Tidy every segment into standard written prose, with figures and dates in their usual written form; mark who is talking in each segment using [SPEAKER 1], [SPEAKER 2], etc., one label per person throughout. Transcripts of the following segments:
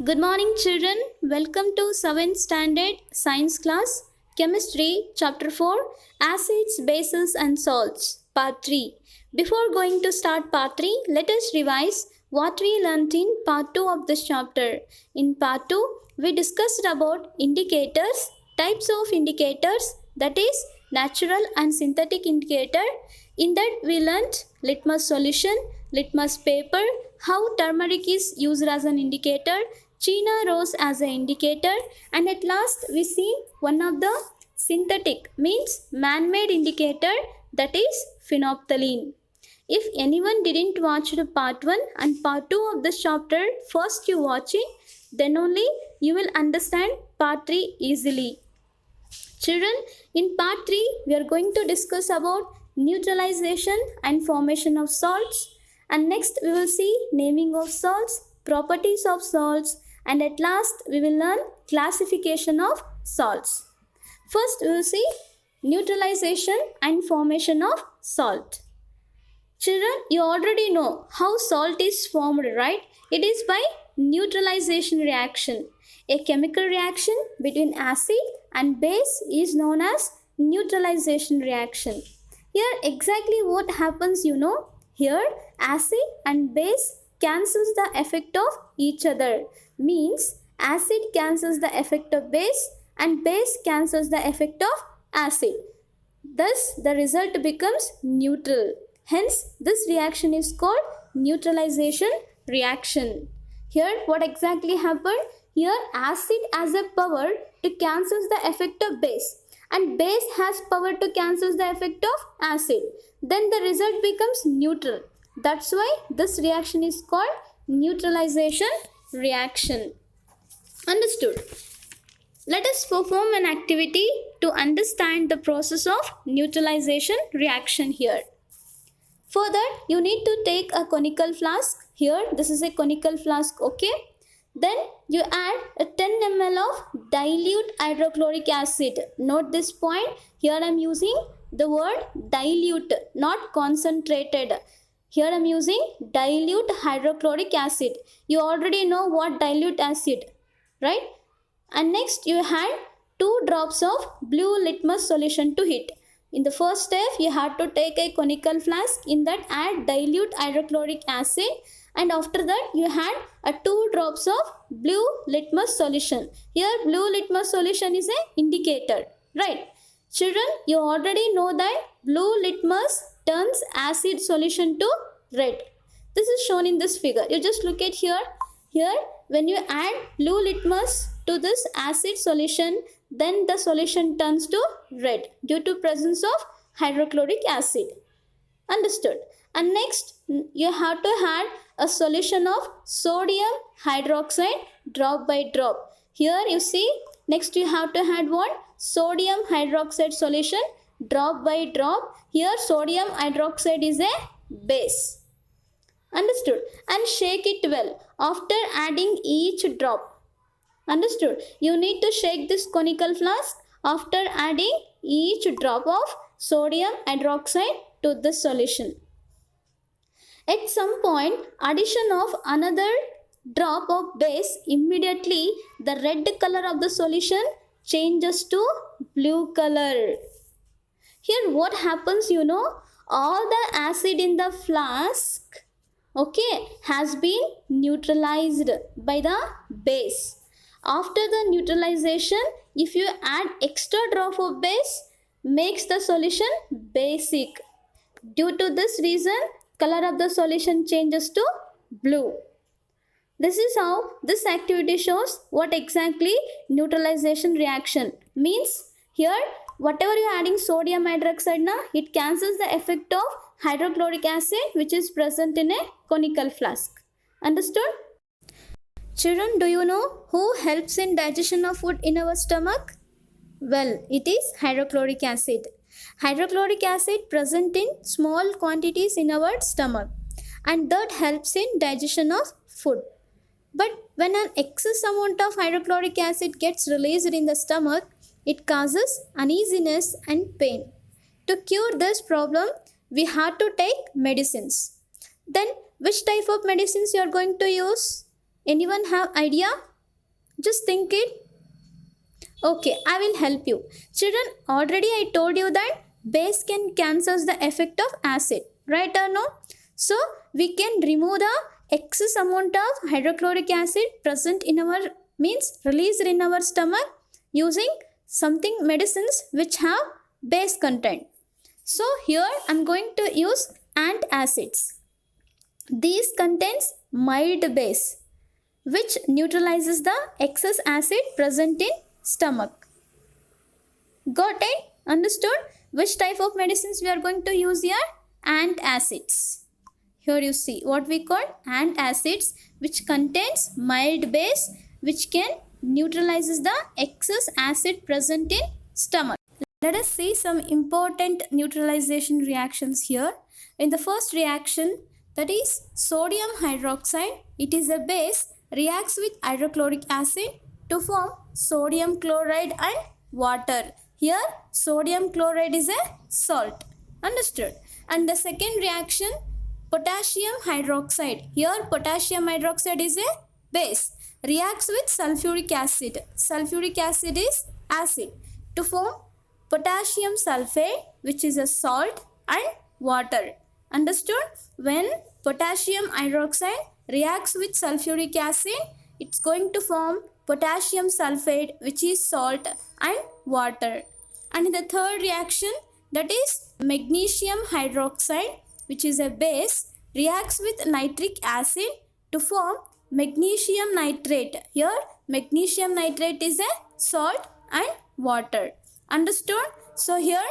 [SPEAKER 1] Good morning, children. Welcome to 7th Standard Science class, Chemistry, Chapter 4, Acids, Bases and Salts, part 3. Before going to start part 3, let us revise what we learnt in part 2 of this chapter. In part 2, we discussed about indicators, types of indicators, that is, natural and synthetic indicator. In that, we learnt litmus solution, litmus paper, how turmeric is used as an indicator, China rose as an indicator, and at last we see one of the synthetic means man-made indicator, that is phenolphthalein. If anyone didn't watch the part 1 and part 2 of this chapter, first you watch it, then only you will understand part 3 easily. Children, in part 3 we are going to discuss about neutralization and formation of salts, and next we will see naming of salts, properties of salts, and at last we will learn classification of salts. First we will see neutralization and formation of salt. Children, you already know how salt is formed, right? It is by neutralization reaction. A chemical reaction between acid and base is known as neutralization reaction. Here exactly what happens, Here acid and base cancels the effect of each other. Means acid cancels the effect of base and base cancels the effect of acid. Thus the result becomes neutral. Hence this reaction is called neutralization reaction. Here what exactly happened? Here acid has a power to cancel the effect of base and base has power to cancel the effect of acid. Then the result becomes neutral. That's why this reaction is called neutralization reaction. Understood? Let us perform an activity to understand the process of neutralization reaction here. For that, you need to take a conical flask. Here, this is a conical flask, okay? Then you add a 10 ml of dilute hydrochloric acid. Note this point. Here I am using the word dilute, not concentrated. Here I am using dilute hydrochloric acid. You already know what dilute acid, right? And next you add 2 drops of blue litmus solution to it. In the first step, you have to take a conical flask. In that, add dilute hydrochloric acid, and after that, you add a 2 drops of blue litmus solution. Here, blue litmus solution is an indicator, right? Children, you already know that blue litmus turns acid solution to red. This is shown in this figure. You just look at here. Here, when you add blue litmus to this acid solution, then the solution turns to red due to presence of hydrochloric acid. Understood? And next, you have to add a solution of sodium hydroxide drop by drop. Here you see, next you have to add what? Sodium hydroxide solution drop by drop. Here sodium hydroxide is a base. Understood? And shake it well after adding each drop. Understood? You need to shake this conical flask after adding each drop of sodium hydroxide to the solution. At some point, addition of another drop of base, immediately the red color of the solution changes to blue color. Here what happens, all the acid in the flask, has been neutralized by the base. After the neutralization, if you add extra drop of base, makes the solution basic. Due to this reason, color of the solution changes to blue. This is how this activity shows what exactly neutralization reaction means. Here, whatever you are adding sodium hydroxide now, it cancels the effect of hydrochloric acid which is present in a conical flask. Understood? Children, do you know who helps in digestion of food in our stomach? Well, it is hydrochloric acid. Hydrochloric acid present in small quantities in our stomach, and that helps in digestion of food. But when an excess amount of hydrochloric acid gets released in the stomach, it causes uneasiness and pain. To cure this problem, we have to take medicines. Then which type of medicines you are going to use? Anyone have idea? Just think it. Okay, I will help you. Children, already I told you that base can cancel the effect of acid, right or no? So we can remove the excess amount of hydrochloric acid present in our means released in our stomach using something medicines which have base content. So here I am going to use antacids. These contains mild base which neutralizes the excess acid present in stomach. Got it? Understood? Which type of medicines we are going to use here? Antacids. Here you see what we call antacids, which contains mild base which can neutralizes the excess acid present in stomach. Let us see some important neutralization reactions here. In the first reaction, that is sodium hydroxide, it is a base, reacts with hydrochloric acid to form sodium chloride and water. Here sodium chloride is a salt. Understood? And the second reaction, potassium hydroxide. Here potassium hydroxide is a base, reacts with sulfuric acid. Sulfuric acid is acid to form potassium sulfate, which is a salt, and water. Understood? When potassium hydroxide reacts with sulfuric acid, it's going to form potassium sulfate, which is salt, and water. And in the third reaction, that is magnesium hydroxide, which is a base, reacts with nitric acid to form magnesium nitrate. Here magnesium nitrate is a salt and water. Understood? So here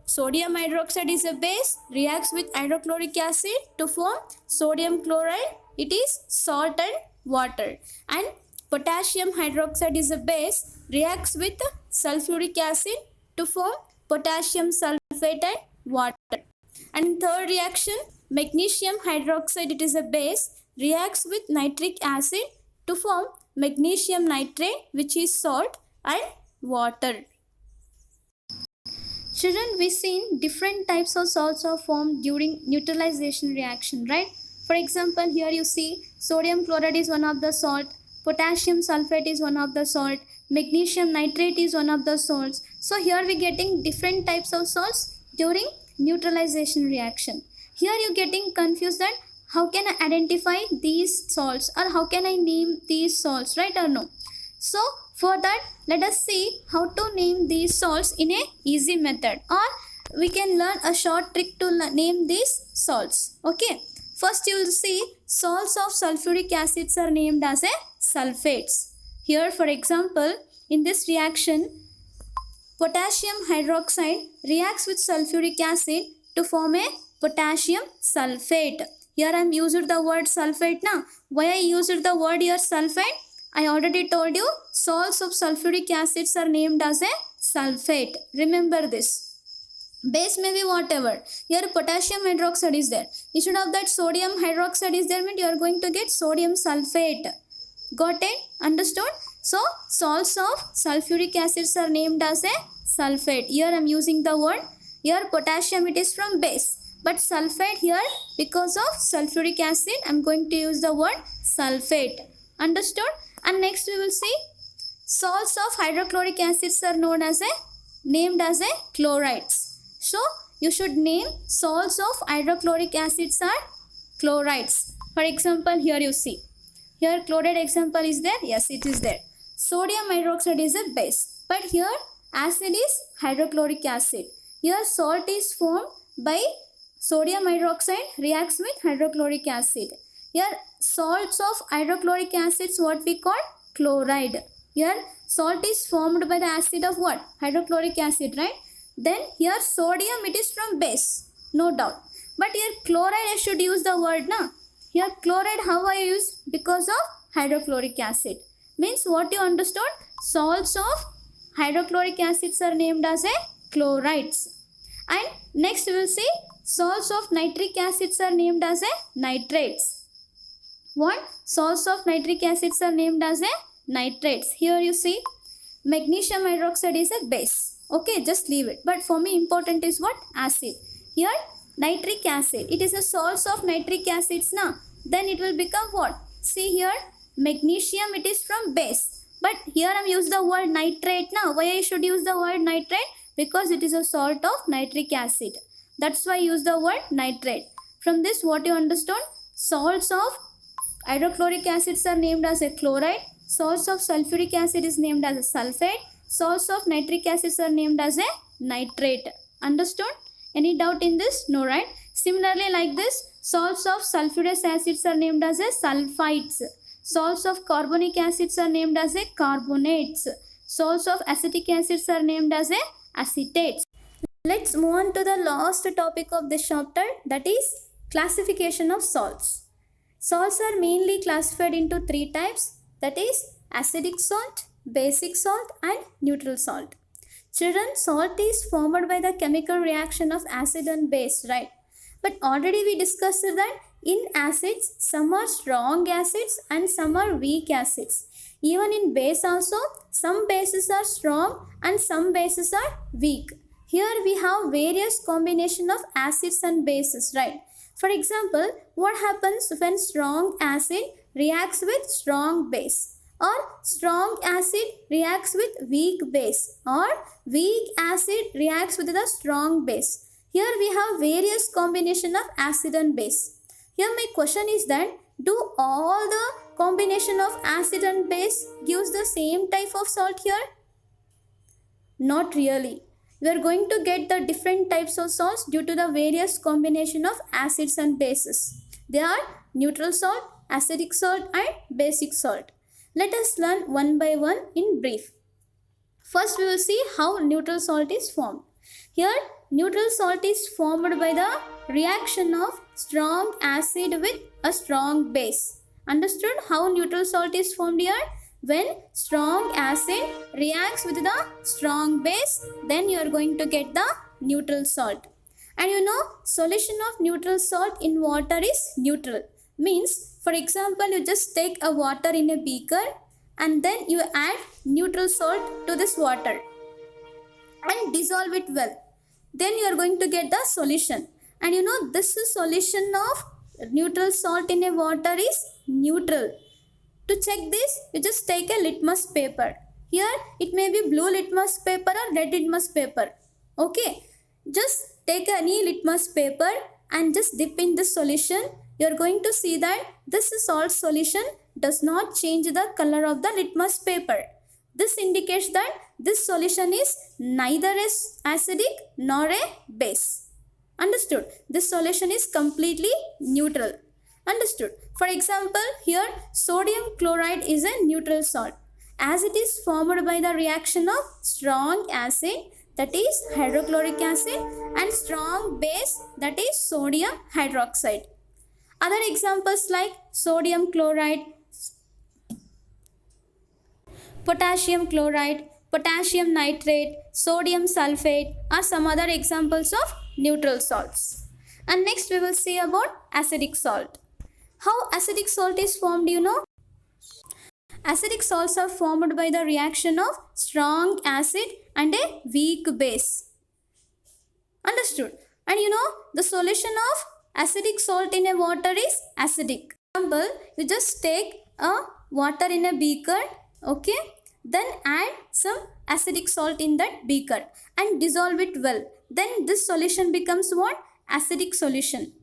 [SPEAKER 1] sodium hydroxide is a base, reacts with hydrochloric acid to form sodium chloride, it is salt and water. And potassium hydroxide is a base, reacts with sulfuric acid to form potassium sulfate and water. And in third reaction, magnesium hydroxide, it is a base, reacts with nitric acid to form magnesium nitrate, which is salt and water. Children, we seen different types of salts are formed during neutralization reaction, right? For example, here you see sodium chloride is one of the salt, potassium sulfate is one of the salt, magnesium nitrate is one of the salts. So here we getting different types of salts during neutralization reaction. Here you getting confused that how can I identify these salts or how can I name these salts, right or no? So for that, let us see how to name these salts in a easy method, or we can learn a short trick to name these salts. Okay. First you will see salts of sulfuric acids are named as a sulfates. Here for example, in this reaction, potassium hydroxide reacts with sulfuric acid to form a potassium sulfate. Here I am using the word sulfate now. Why I used the word here sulfate? I already told you salts of sulfuric acids are named as a sulfate. Remember this. Base may be whatever. Here potassium hydroxide is there. Instead of that sodium hydroxide is there, means you are going to get sodium sulfate. Got it? Understood? So salts of sulfuric acids are named as a sulfate. Here I am using the word. Here potassium, it is from base. But sulfate here, because of sulfuric acid, I am going to use the word sulfate. Understood? And next we will see salts of hydrochloric acids are named as a chlorides. So you should name salts of hydrochloric acids are chlorides. For example, here you see. Here chloride example is there. Yes, it is there. Sodium hydroxide is a base. But here acid is hydrochloric acid. Here salt is formed by sodium hydroxide reacts with hydrochloric acid. Here salts of hydrochloric acids, what we call chloride. Here salt is formed by the acid of what? Hydrochloric acid, right? Then here sodium, it is from base, no doubt. But here chloride, I should use the word na. Here chloride, how I use? Because of hydrochloric acid. Means what you understood? Salts of hydrochloric acids are named as a chlorides. And next we will see salts of nitric acids are named as a nitrates. What? Salts of nitric acids are named as a nitrates. Here you see magnesium hydroxide is a base. Okay, just leave it. But for me important is what? Acid. Here nitric acid. It is a salts of nitric acids now. Then it will become what? See here magnesium, it is from base. But here I am use the word nitrate now. Why I should use the word nitrate? Because it is a salt of nitric acid. That's why I use the word nitrate. From this what you understood? Salts of hydrochloric acids are named as a chloride. Salts of sulfuric acid is named as a sulfate. Salts of nitric acids are named as a nitrate. Understood? Any doubt in this? No, right? Similarly, like this, salts of sulfurous acids are named as a sulfites. Salts of carbonic acids are named as a carbonates. Salts of acetic acids are named as a acetates. Let's move on to the last topic of this chapter, that is classification of salts. Salts are mainly classified into three types, that is acidic salt, basic salt and neutral salt. Children, salt is formed by the chemical reaction of acid and base, right? But already we discussed that in acids, some are strong acids and some are weak acids. Even in base also, some bases are strong and some bases are weak. Here we have various combination of acids and bases, right? For example, what happens when strong acid reacts with strong base? Or strong acid reacts with weak base, or weak acid reacts with the strong base. Here we have various combination of acid and base. Here my question is that, do all the combination of acid and base gives the same type of salt here? Not really. We are going to get the different types of salts due to the various combination of acids and bases. They are neutral salt, acidic salt and basic salt. Let us learn one by one in brief. First we will see how neutral salt is formed. Here neutral salt is formed by the reaction of strong acid with a strong base. Understood how neutral salt is formed here? When strong acid reacts with the strong base, then you are going to get the neutral salt. And you know, solution of neutral salt in water is neutral. Means, for example, you just take a water in a beaker and then you add neutral salt to this water and dissolve it well. Then you are going to get the solution. And you know, this solution of neutral salt in a water is neutral. To check this, you just take a litmus paper. Here, it may be blue litmus paper or red litmus paper. Okay, just take any litmus paper and just dip in this solution. You are going to see that this salt solution does not change the color of the litmus paper. This indicates that this solution is neither acidic nor a base. Understood? This solution is completely neutral. Understood? For example, here sodium chloride is a neutral salt as it is formed by the reaction of strong acid, that is hydrochloric acid, and strong base, that is sodium hydroxide. Other examples like sodium chloride, potassium chloride, potassium nitrate, sodium sulfate are some other examples of neutral salts. And next we will see about acidic salt. How acidic salt is formed, you know? Acidic salts are formed by the reaction of strong acid and a weak base. Understood? And you know, the solution of acidic salt in a water is acidic. For example, you just take a water in a beaker, okay? Then add some acidic salt in that beaker and dissolve it well. Then this solution becomes what? Acidic solution.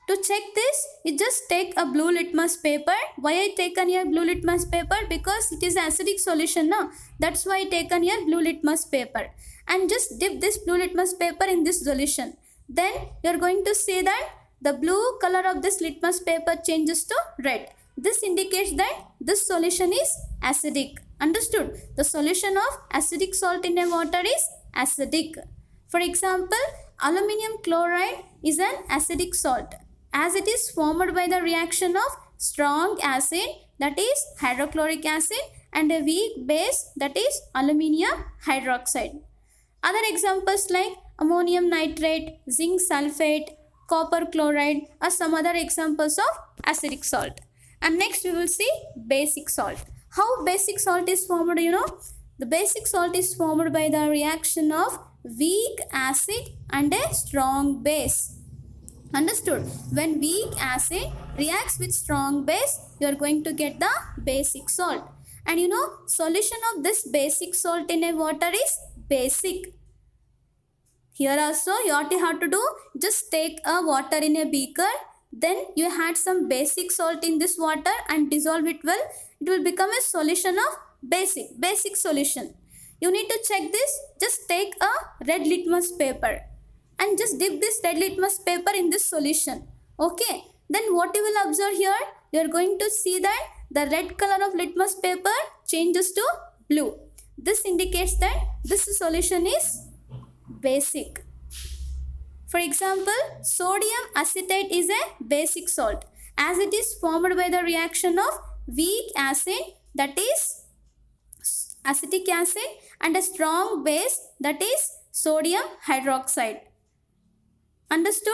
[SPEAKER 1] To check this, you just take a blue litmus paper. Why I taken here blue litmus paper? Because it is acidic solution, no? That's why I taken here blue litmus paper. And just dip this blue litmus paper in this solution. Then you are going to see that the blue color of this litmus paper changes to red. This indicates that this solution is acidic. Understood? The solution of acidic salt in a water is acidic. For example, aluminium chloride is an acidic salt as it is formed by the reaction of strong acid, that is hydrochloric acid, and a weak base, that is aluminium hydroxide. Other examples like ammonium nitrate, zinc sulfate, copper chloride are some other examples of acidic salt. And next we will see basic salt. How basic salt is formed, you know? The basic salt is formed by the reaction of weak acid and a strong base. Understood? When weak acid reacts with strong base, you are going to get the basic salt. And solution of this basic salt in a water is basic. Here also what you have to do, just take a water in a beaker, then you add some basic salt in this water and dissolve it well. It will become a solution of basic solution. You need to check this. Just take a red litmus paper and just dip this red litmus paper in this solution. Okay. Then what you will observe here, you are going to see that the red color of litmus paper changes to blue. This indicates that this solution is basic. For example, sodium acetate is a basic salt as it is formed by the reaction of weak acid, that is acetic acid, and a strong base, that is sodium hydroxide. Understood?